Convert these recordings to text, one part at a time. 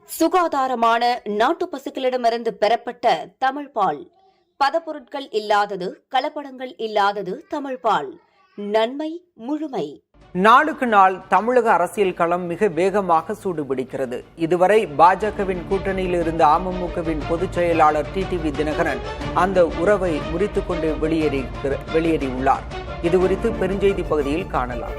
சுகாதாரமான நாட்டு பசுக்களிடமிருந்து பெறப்பட்ட தமிழ் பால். பதப்பொருட்கள் இல்லாதது, கலப்படங்கள் இல்லாதது தமிழ் பால். நன்மை முழுமை. நாளுக்கு நாள் தமிழக அரசியல் களம் மிக வேகமாக சூடுபிடிக்கிறது. இதுவரை பாஜகவின் கூட்டணியில் இருந்த அமமுகவின் பொதுச் செயலாளர் டிடிவி தினகரன் அந்த உறவை முறித்துக் கொண்டு வெளியேறியுள்ளார். இதுகுறித்து பெருஞ்செய்தி பகுதியில் காணலாம்.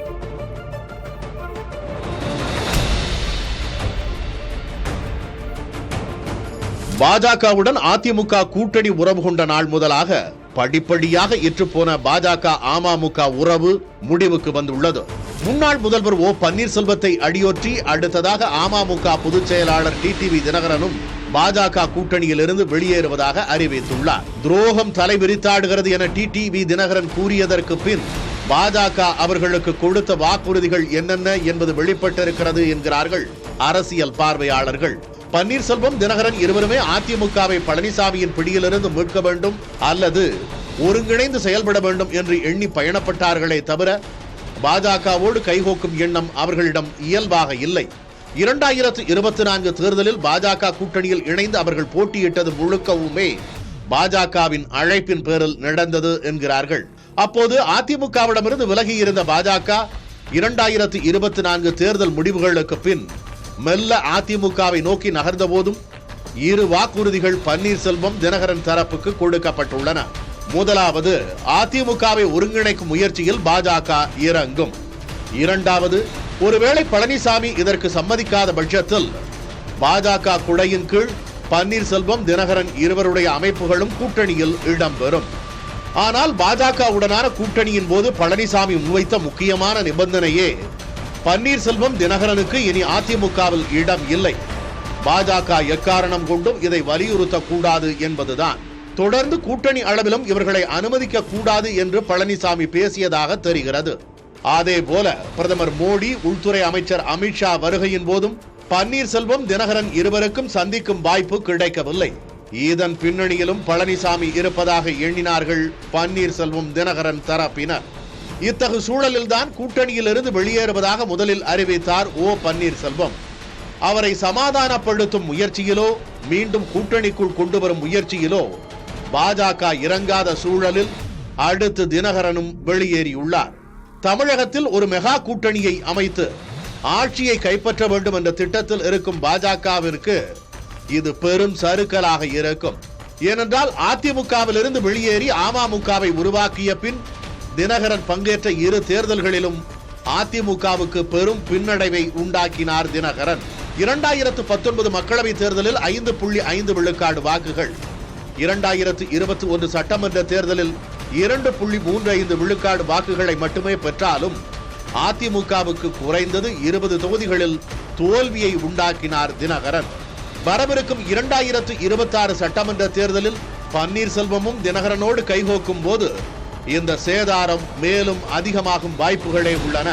பாஜகவுடன் அதிமுக கூட்டணி உறவு கொண்ட நாள் முதலாக படிப்படியாக இற்றுப்போன பாஜக அமமுக உறவு முடிவுக்கு வந்துள்ளது. முன்னாள் முதல்வர் ஓ பன்னீர்செல்வத்தை அடியொற்றி அடுத்ததாக அமமுக பொதுச் செயலாளர் டிடிவி தினகரனும் பாஜக கூட்டணியிலிருந்து வெளியேறுவதாக அறிவித்துள்ளார். துரோகம் தலைவிரித்தாடுகிறது என டிடிவி தினகரன் கூறியதற்கு பின் பாஜக அவர்களுக்கு கொடுத்த வாக்குறுதிகள் என்னென்ன என்பது வெளிப்பட்டிருக்கிறது என்கிறார்கள் அரசியல் பார்வையாளர்கள். பன்னீர்செல்வம், தினகரன் இருவருமே அதிமுகவை பழனிசாமியின் பிடியிலிருந்து மீட்க வேண்டும் அல்லது ஒருங்கிணைந்து செயல்பட வேண்டும் என்று எண்ணி பயணப்பட்டார்களே தவிர பாஜகவோடு கைகோக்கும் எண்ணம் அவர்களிடம் இயல்பாக இல்லை. 2024 தேர்தலில் பாஜக கூட்டணியில் இணைந்து அவர்கள் போட்டியிட்டது முழுக்கவுமே பாஜகவின் அழைப்பின் பேரில் நடந்தது என்கிறார்கள். அப்போது அதிமுகவிடமிருந்து விலகியிருந்த பாஜக 2024 தேர்தல் முடிவுகளுக்கு பின் மெல்ல அதிமுகவை நோக்கி நகர்ந்த போதும் இரு வாக்குறுதிகள் பன்னீர்செல்வம், தினகரன் தரப்புக்கு கொடுக்கப்பட்டுள்ளன. முதலாவது, அதிமுகவை ஒருங்கிணைக்கும் முயற்சியில் பாஜக இறங்கும். இரண்டாவது, ஒருவேளை பழனிசாமி இதற்கு சம்மதிக்காத பட்சத்தில் பாஜக குடையின் கீழ் பன்னீர்செல்வம், தினகரன் இருவருடைய அமைப்புகளும் கூட்டணியில் இடம்பெறும். ஆனால் பாஜகவுடனான கூட்டணியின் போது பழனிசாமி முன்வைத்த முக்கியமான நிபந்தனையே பன்னீர்செல்வம், தினகரனுக்கு இனி அதிமுகவில் இடம் இல்லை, பாஜக எக்காரணம் கொண்டும் இதை வலியுறுத்தக்கூடாது என்பதுதான். தொடர்ந்து கூட்டணி அளவிலும் இவர்களை அனுமதிக்க கூடாது என்று பழனிசாமி பேசியதாக தெரிகிறது. அதே போல பிரதமர் மோடி, உள்துறை அமைச்சர் அமித்ஷா வருகையின் போதும் பன்னீர்செல்வம், தினகரன் இருவருக்கும் சந்திக்கும் வாய்ப்பு கிடைக்கவில்லை. இதன் பின்னணியிலும் பழனிசாமி இருப்பதாக எண்ணினார்கள் பன்னீர்செல்வம், தினகரன் தரப்பினர். இத்தகு சூழலில்தான் கூட்டணியிலிருந்து வெளியேறுவதாக முதலில் அறிவித்தார் ஓ பன்னீர்செல்வம். அவரை சமாதானப்படுத்தும் முயற்சியிலோ மீண்டும் கூட்டணிக்குள் கொண்டு வரும் முயற்சியிலோ பாஜக இறங்காத சூழலில் அடுத்து தினகரனும் வெளியேறியுள்ளார். தமிழகத்தில் ஒரு மெகா கூட்டணியை அமைத்து ஆட்சியை கைப்பற்ற வேண்டும் என்ற திட்டத்தில் இருக்கும் பாஜகவிற்கு இது பெரும் சறுக்கலாக இருக்கும். ஏனென்றால் அதிமுகவிலிருந்து வெளியேறி அமமுகவை உருவாக்கிய பின் தினகரன் பங்கேற்ற இரு தேர்தல்களிலும் அதிமுகவுக்கு பெரும் பின்னடைவை உண்டாக்கினார் தினகரன். 2019 மக்களவை தேர்தலில் 5.5 விழுக்காடு வாக்குகள், 2021 சட்டமன்ற தேர்தலில் 2.35 விழுக்காடு வாக்குகளை மட்டுமே பெற்றாலும் அதிமுகவுக்கு குறைந்தது 20 தொகுதிகளில் தோல்வியை உண்டாக்கினார் தினகரன். வரவிருக்கும் 2026 சட்டமன்ற தேர்தலில் பன்னீர்செல்வமும் தினகரனோடு கைகோக்கும் போது இந்த சேதாரம் மேலும் அதிகமாகும் வாய்ப்புகளே உள்ளன.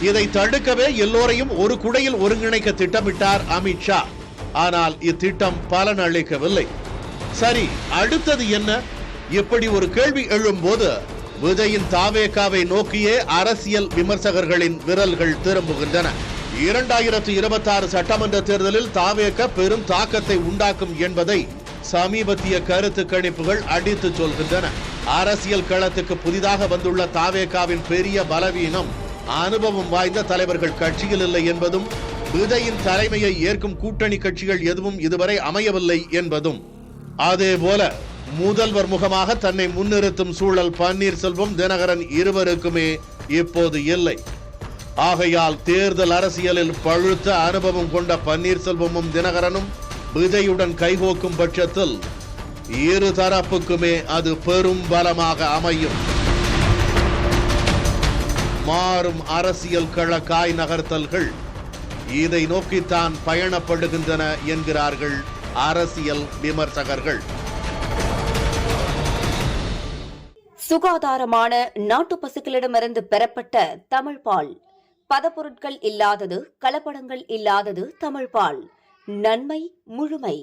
இதை தடுக்கவே எல்லோரையும் ஒரு குடையில் ஒருங்கிணைக்க திட்டமிட்டார் அமித்ஷா. ஆனால் இத்திட்டம் பலன் அளிக்கவில்லை. சரி, அடுத்தது என்ன? இப்படி ஒரு கேள்வி எழும் போது விஜயின் தாவேகாவை நோக்கியே அரசியல் விமர்சகர்களின் விரல்கள் திரும்புகின்றன. 2026 சட்டமன்ற தேர்தலில் தாவேக பெரும் தாக்கத்தை உண்டாக்கும் என்பதை சமீபத்திய கருத்து கணிப்புகள் அடித்து சொல்கின்றன. அரசியல் களத்துக்கு புதிதாக வந்துள்ள தாவேகாவின் பெரிய பலவீனம் அனுபவம் வாய்ந்த தலைவர்கள் கட்சியில் இல்லை என்பதும், விஜயின் தலைமையை ஏற்கும் கூட்டணி கட்சிகள் எதுவும் இதுவரை அமையவில்லை என்பதும். அதே போல முதல்வர் முகமாக தன்னை முன்னிறுத்தும் சூழல் பன்னீர்செல்வம், தினகரன் இருவருக்குமே இப்போது இல்லை. ஆகையால் தேர்தல் அரசியலில் பழுத்த அனுபவம் கொண்ட பன்னீர்செல்வமும் தினகரனும் விஜயுடன் கைகோக்கும் பட்சத்தில் இரு தரப்புக்குமே அது பெரும் பலமாக அமையும். மாறும் அரசியல் கள காய் நகர்த்தல்கள் இதை நோக்கித்தான் பயணப்படுகின்றன என்கிறார்கள் அரசியல் விமர்சகர்கள். சுகாதாரமான நாட்டு பசுக்களிடமிருந்து பெறப்பட்ட தமிழ் பால். பதப்பொருட்கள் இல்லாதது, கலப்படங்கள் இல்லாதது தமிழ் பால். நன்மை முழுமை.